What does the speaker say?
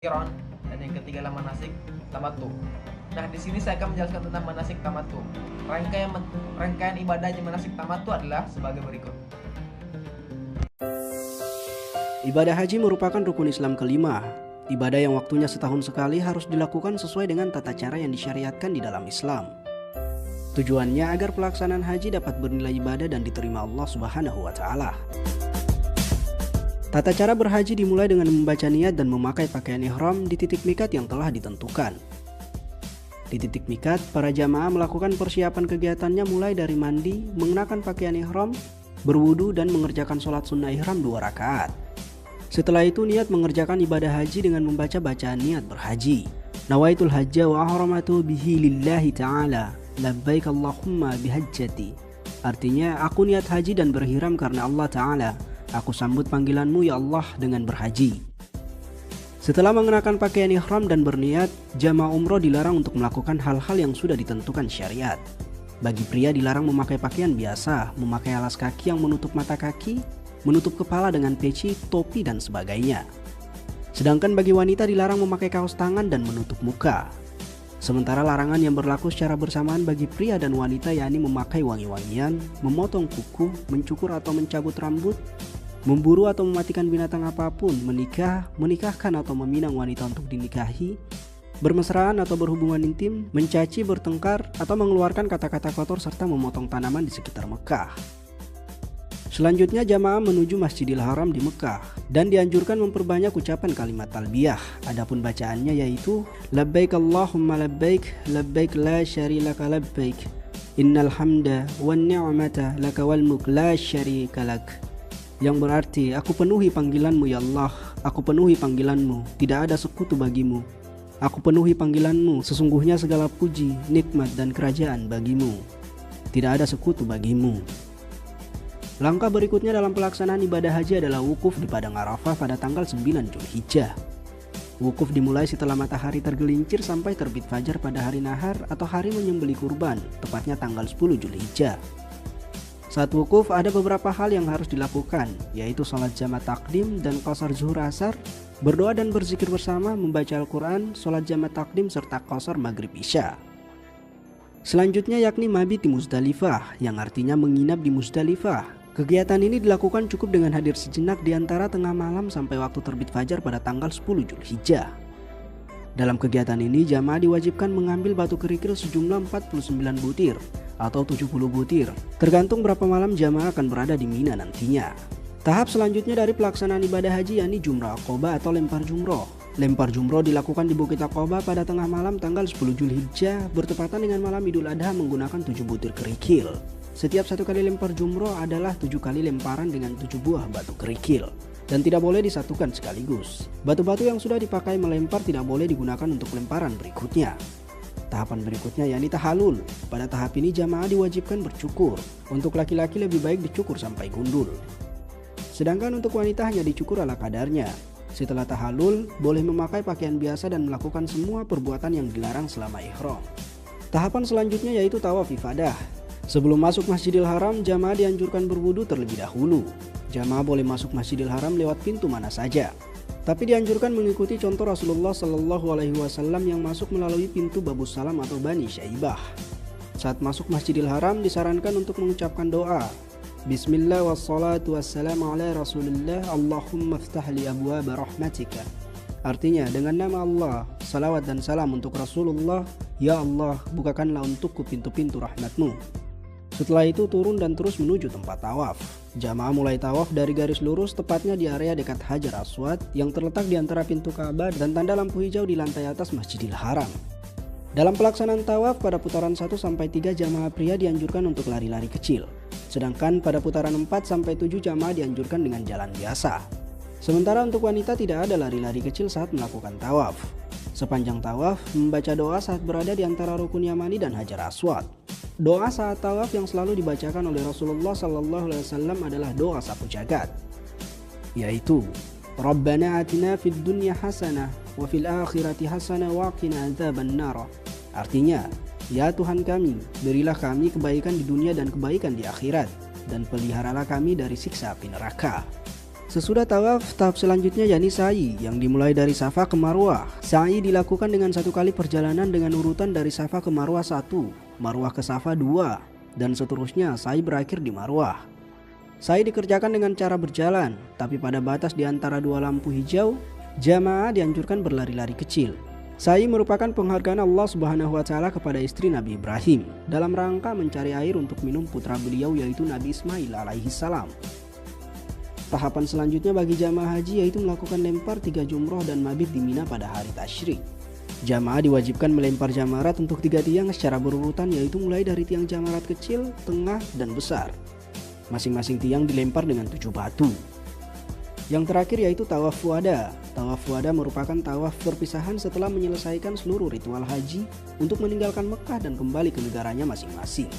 qiron, dan yang ketiga adalah manasik tamattu. Nah, di sini saya akan menjelaskan tentang manasik tamattu. Rangkaian ibadahnya manasik tamattu adalah sebagai berikut. Ibadah haji merupakan rukun Islam kelima. Ibadah yang waktunya setahun sekali harus dilakukan sesuai dengan tata cara yang disyariatkan di dalam Islam. Tujuannya agar pelaksanaan haji dapat bernilai ibadah dan diterima Allah Subhanahu wa Ta'ala. Tata cara berhaji dimulai dengan membaca niat dan memakai pakaian ihram di titik mikat yang telah ditentukan. Di titik mikat, para jamaah melakukan persiapan kegiatannya mulai dari mandi, mengenakan pakaian ihram, berwudu dan mengerjakan sholat sunnah ihram 2 rakaat. Setelah itu niat mengerjakan ibadah haji dengan membaca bacaan niat berhaji. Nawaitul hajja wa ahramatu bihi lillahi ta'ala, labbaik Allahumma bihajjati. Artinya, aku niat haji dan berhiram karena Allah Ta'ala. Aku sambut panggilanmu ya Allah dengan berhaji. Setelah mengenakan pakaian ihram dan berniat, jamaah umroh dilarang untuk melakukan hal-hal yang sudah ditentukan syariat. Bagi pria dilarang memakai pakaian biasa, memakai alas kaki yang menutup mata kaki, menutup kepala dengan peci, topi, dan sebagainya. Sedangkan bagi wanita dilarang memakai kaos tangan dan menutup muka. Sementara larangan yang berlaku secara bersamaan bagi pria dan wanita yakni memakai wangi-wangian, memotong kuku, mencukur atau mencabut rambut, memburu atau mematikan binatang apapun, menikahkan atau meminang wanita untuk dinikahi, bermesraan atau berhubungan intim, mencaci, bertengkar, atau mengeluarkan kata-kata kotor serta memotong tanaman di sekitar Mekah. Selanjutnya jamaah menuju Masjidil Haram di Mekah dan dianjurkan memperbanyak ucapan kalimat talbiyah. Adapun bacaannya yaitu labbaik Allahumma labbaik, labbaik la syarika labbaik, innal hamda wan ni'mata laka wal mulk la syarika lak. Yang berarti, aku penuhi panggilanmu ya Allah, aku penuhi panggilanmu, tidak ada sekutu bagimu. Aku penuhi panggilanmu, sesungguhnya segala puji, nikmat dan kerajaan bagimu. Tidak ada sekutu bagimu. Langkah berikutnya dalam pelaksanaan ibadah haji adalah wukuf di Padang Arafah pada tanggal 9 Zulhijjah. Wukuf dimulai setelah matahari tergelincir sampai terbit fajar pada hari nahar atau hari menyembelih kurban, tepatnya tanggal 10 Zulhijjah. Saat wukuf ada beberapa hal yang harus dilakukan, yaitu sholat jamak takdim dan qasar zuhur asar, berdoa dan berzikir bersama, membaca Al-Quran, sholat jamak takdim serta qasar maghrib isya. Selanjutnya yakni mabit di Muzdalifah, yang artinya menginap di Muzdalifah. Kegiatan ini dilakukan cukup dengan hadir sejenak di antara tengah malam sampai waktu terbit fajar pada tanggal 10 Zulhijjah. Dalam kegiatan ini jamaah diwajibkan mengambil batu kerikil sejumlah 49 butir atau 70 butir, tergantung berapa malam jamaah akan berada di Mina nantinya. Tahap selanjutnya dari pelaksanaan ibadah haji yakni jumrah aqobah atau lempar jumroh. Lempar jumroh dilakukan di Bukit Aqobah pada tengah malam tanggal 10 Zulhijjah bertepatan dengan malam Idul Adha menggunakan 7 butir kerikil. Setiap satu kali lempar jumroh adalah 7 kali lemparan dengan 7 buah batu kerikil dan tidak boleh disatukan sekaligus. Batu-batu yang sudah dipakai melempar tidak boleh digunakan untuk lemparan berikutnya. Tahapan berikutnya yakni tahalul. Pada tahap ini jamaah diwajibkan bercukur. Untuk laki-laki lebih baik dicukur sampai gundul. Sedangkan untuk wanita hanya dicukur ala kadarnya. Setelah tahalul, boleh memakai pakaian biasa dan melakukan semua perbuatan yang dilarang selama ihram. Tahapan selanjutnya yaitu tawaf ifadah. Sebelum masuk Masjidil Haram, jamaah dianjurkan berwudu terlebih dahulu. Jamaah boleh masuk Masjidil Haram lewat pintu mana saja. Tapi dianjurkan mengikuti contoh Rasulullah Shallallahu Alaihi Wasallam yang masuk melalui pintu Babus Salam atau Bani Syaibah. Saat masuk Masjidil Haram disarankan untuk mengucapkan doa. Bismillah wassalatu wassalamu ala Rasulillah Allahumma ftahli abwaba rahmatika. Artinya dengan nama Allah, salawat dan salam untuk Rasulullah, ya Allah bukakanlah untukku pintu-pintu rahmatmu. Setelah itu turun dan terus menuju tempat tawaf. Jamaah mulai tawaf dari garis lurus tepatnya di area dekat Hajar Aswad yang terletak di antara pintu Ka'bah dan tanda lampu hijau di lantai atas Masjidil Haram. Dalam pelaksanaan tawaf pada putaran 1-3 jamaah pria dianjurkan untuk lari-lari kecil. Sedangkan pada putaran 4-7 jamaah dianjurkan dengan jalan biasa. Sementara untuk wanita tidak ada lari-lari kecil saat melakukan tawaf. Sepanjang tawaf membaca doa saat berada di antara Rukun Yamani dan Hajar Aswad. Doa saat tawaf yang selalu dibacakan oleh Rasulullah SAW adalah doa sapu jagat, yaitu Rabbana atina fid dunya hasanah wa fil akhirati hasanah wa qina adzabannar. Artinya, ya Tuhan kami, berilah kami kebaikan di dunia dan kebaikan di akhirat, dan peliharalah kami dari siksa api neraka. Sesudah tawaf, tahap selanjutnya yakni sa'i yang dimulai dari Safa ke Marwah. Sa'i dilakukan dengan 1 kali perjalanan dengan urutan dari Safa ke Marwah 1, Marwah ke Safa 2, dan seterusnya sa'i berakhir di Marwah. Sa'i dikerjakan dengan cara berjalan, tapi pada batas di antara 2 lampu hijau, jamaah dianjurkan berlari-lari kecil. Sa'i merupakan penghargaan Allah Subhanahu wa taala kepada istri Nabi Ibrahim dalam rangka mencari air untuk minum putra beliau yaitu Nabi Ismail alaihi salam. Tahapan selanjutnya bagi jamaah haji yaitu melakukan lempar 3 jumroh dan mabit di Mina pada hari tasyrik. Jamaah diwajibkan melempar jamarat untuk 3 tiang secara berurutan yaitu mulai dari tiang jamarat kecil, tengah, dan besar. Masing-masing tiang dilempar dengan 7 batu. Yang terakhir yaitu tawaf wada. Tawaf wada merupakan tawaf perpisahan setelah menyelesaikan seluruh ritual haji untuk meninggalkan Mekah dan kembali ke negaranya masing-masing.